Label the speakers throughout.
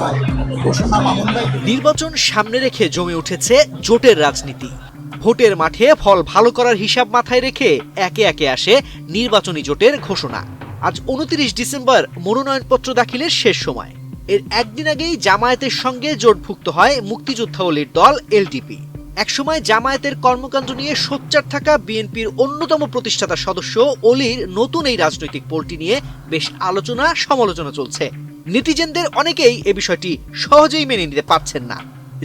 Speaker 1: হয় ঘোষণা মামুন্দাই।
Speaker 2: নির্বাচন সামনে রেখে জমে উঠেছে জোটের রাজনীতি। ভোটের মাঠে ফল ভালো করার হিসাব মাথায় রেখে একে একে আসে নির্বাচনী জোটের ঘোষণা। আজ 29 ডিসেম্বর মনোনয়নপত্র দাখিলের শেষ সময়। এর একদিন আগেই জামায়াতের সঙ্গে জোটভুক্ত হয় মুক্তিযোদ্ধা অলির দল এলডিপি। একসময় জামায়াতের কর্মকাণ্ড নিয়ে সোচ্চার থাকা বিএনপির অন্যতম প্রতিষ্ঠাতা সদস্য অলির নতুন এই রাজনৈতিক পোলটি নিয়ে বেশ আলোচনা সমালোচনা চলছে। নেটিজেনদের অনেকেই এ বিষয়টি সহজেই মেনে নিতে পারছেন না।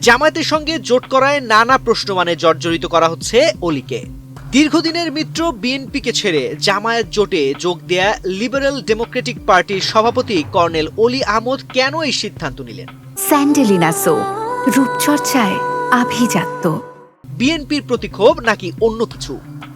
Speaker 2: জামায়াতের সঙ্গে জোট করায় নানা প্রশ্নমানে জর্জরিত করা হচ্ছে অলিকে। দীর্ঘদিনের মিত্র বিএনপিকে ছেড়ে জামায়াত জোটে যোগ দেয়া লিবারেল ডেমোক্রেটিক পার্টির সভাপতি কর্নেল অলি আহমদ কেন এই সিদ্ধান্ত নিলেন?
Speaker 3: স্যান্ডেলিনা সো, রূপচর্চায় আভিজাত্য।
Speaker 2: বিএনপির প্রতি ক্ষোভ নাকি অন্য কিছু?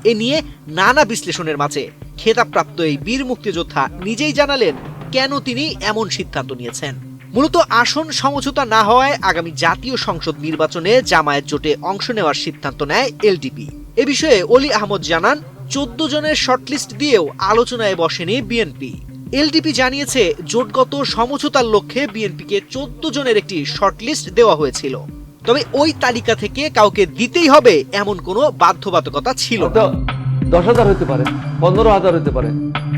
Speaker 2: এ নিয়ে নানা বিশ্লেষণের মাঝে খেতাবপ্রাপ্ত এই বীর মুক্তিযোদ্ধা নিজেই জানালেন কেন তিনি এমন সিদ্ধান্ত নিয়েছেন। মূলত আসন সমঝোতা না হওয়ায় আগামী জাতীয় সংসদ নির্বাচনে জামায়াত জোটে অংশ নেওয়ার সিদ্ধান্ত নেয় এলডিপি। এ বিষয়ে অলি আহমদ জানান, 14 জনের শর্টলিস্ট দিয়েও আলোচনায় বসেনি বিএনপি। এলডিপি জানিয়েছে জোটগত সমঝোতার লক্ষ্যে বিএনপিকে 14 জনের একটি শর্টলিস্ট দেওয়া হয়েছিল। তবে ওই তালিকা থেকে কাউকে দিতেই হবে এমন কোনো বাধ্যবাধকতা ছিল না।
Speaker 4: 10,000 হতে পারে, 15,000 হতে পারে।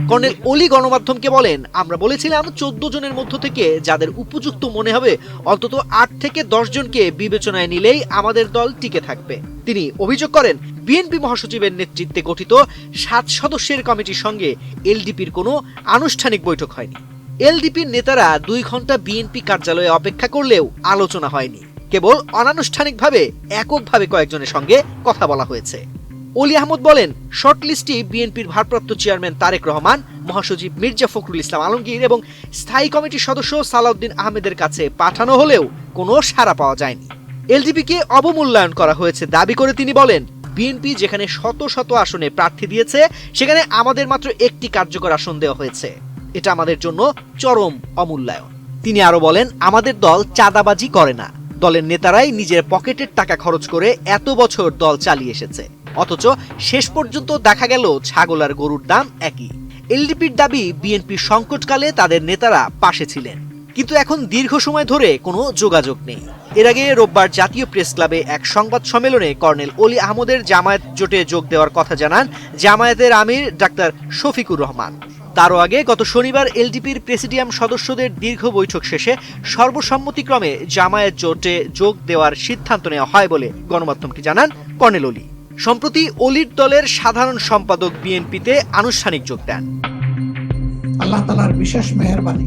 Speaker 2: কর্নেল অলি গণমাধ্যমকে বলেন, আমরা বলেছিলাম 14 জনের মধ্য থেকে যাদের উপযুক্ত মনে হবে অন্তত 8 থেকে 10 জনকে বিবেচনায় নিলেই আমাদের দল টিকে থাকবে। তিনি অভিযোগ করেন, বিএনপি মহাসচিবের নেতৃত্বে গঠিত 7 সদস্যের কমিটির সঙ্গে এলডিপির কোনো আনুষ্ঠানিক বৈঠক হয়নি। এলডিপির নেতারা 2 ঘন্টা বিএনপি কার্যালয়ে অপেক্ষা করলেও আলোচনা হয়নি। কেবল অনানুষ্ঠানিকভাবে এককভাবে কয়েকজনের সঙ্গে কথা বলা হয়েছে। অলি আহমদ বলেন, শর্টলিস্টটি বিএনপির ভারপ্রাপ্ত চেয়ারম্যান তারেক রহমান, মহাসচিব মির্জা ফখরুল ইসলাম আলমগীর এবং স্থায়ী কমিটির সদস্য সালাউদ্দিন আহমেদের কাছে পাঠানো হলেও কোনো সাড়া পাওয়া যায়নি। এলডিপিকে অবমূল্যায়ন করা হয়েছে দাবি করে তিনি বলেন, বিএনপি যেখানে শত শত আসনে প্রার্থী দিয়েছে সেখানে আমাদের মাত্র একটি কার্যকর আসন দেওয়া হয়েছে। এটা আমাদের জন্য চরম অমূল্যায়ন। তিনি আরো বলেন, আমাদের দল চাঁদাবাজি করে না। দলের নেতারাই নিজের পকেটের টাকা খরচ করে এত বছর দল চালিয়ে এসেছে, অথচ শেষ পর্যন্ত দেখা গেল ছাগল আর গরুর দাম একই। এলডিপির দাবি, বিএনপির সংকটকালে তাদের নেতারা পাশে ছিলেন, কিন্তু এখন দীর্ঘ সময় ধরে কোনো যোগাযোগ নেই। এর আগে রোববার জাতীয় প্রেস ক্লাবে এক সংবাদ সম্মেলনে কর্নেল অলি আহমদের জামায়াত জোটে যোগ দেওয়ার কথা জানান জামায়াতের আমির ডাক্তার শফিকুর রহমান। তারও আগে গত শনিবার এলডিপির প্রেসিডিয়াম সদস্যদের দীর্ঘ বৈঠক শেষে সর্বসম্মতিক্রমে জামায়াত জোটে যোগ দেওয়ার সিদ্ধান্ত নেওয়া হয় বলে গণমাধ্যমকে জানান কর্নেল অলি। সম্প্রতি অলির দলের সাধারণ সম্পাদক বিএনপিতে আনুষ্ঠানিক যোগ দেন।
Speaker 1: আল্লাহ তাআলার বিশেষ মেহেরবানি।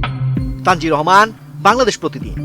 Speaker 2: তানজির রহমান, বাংলাদেশ প্রতিদিন।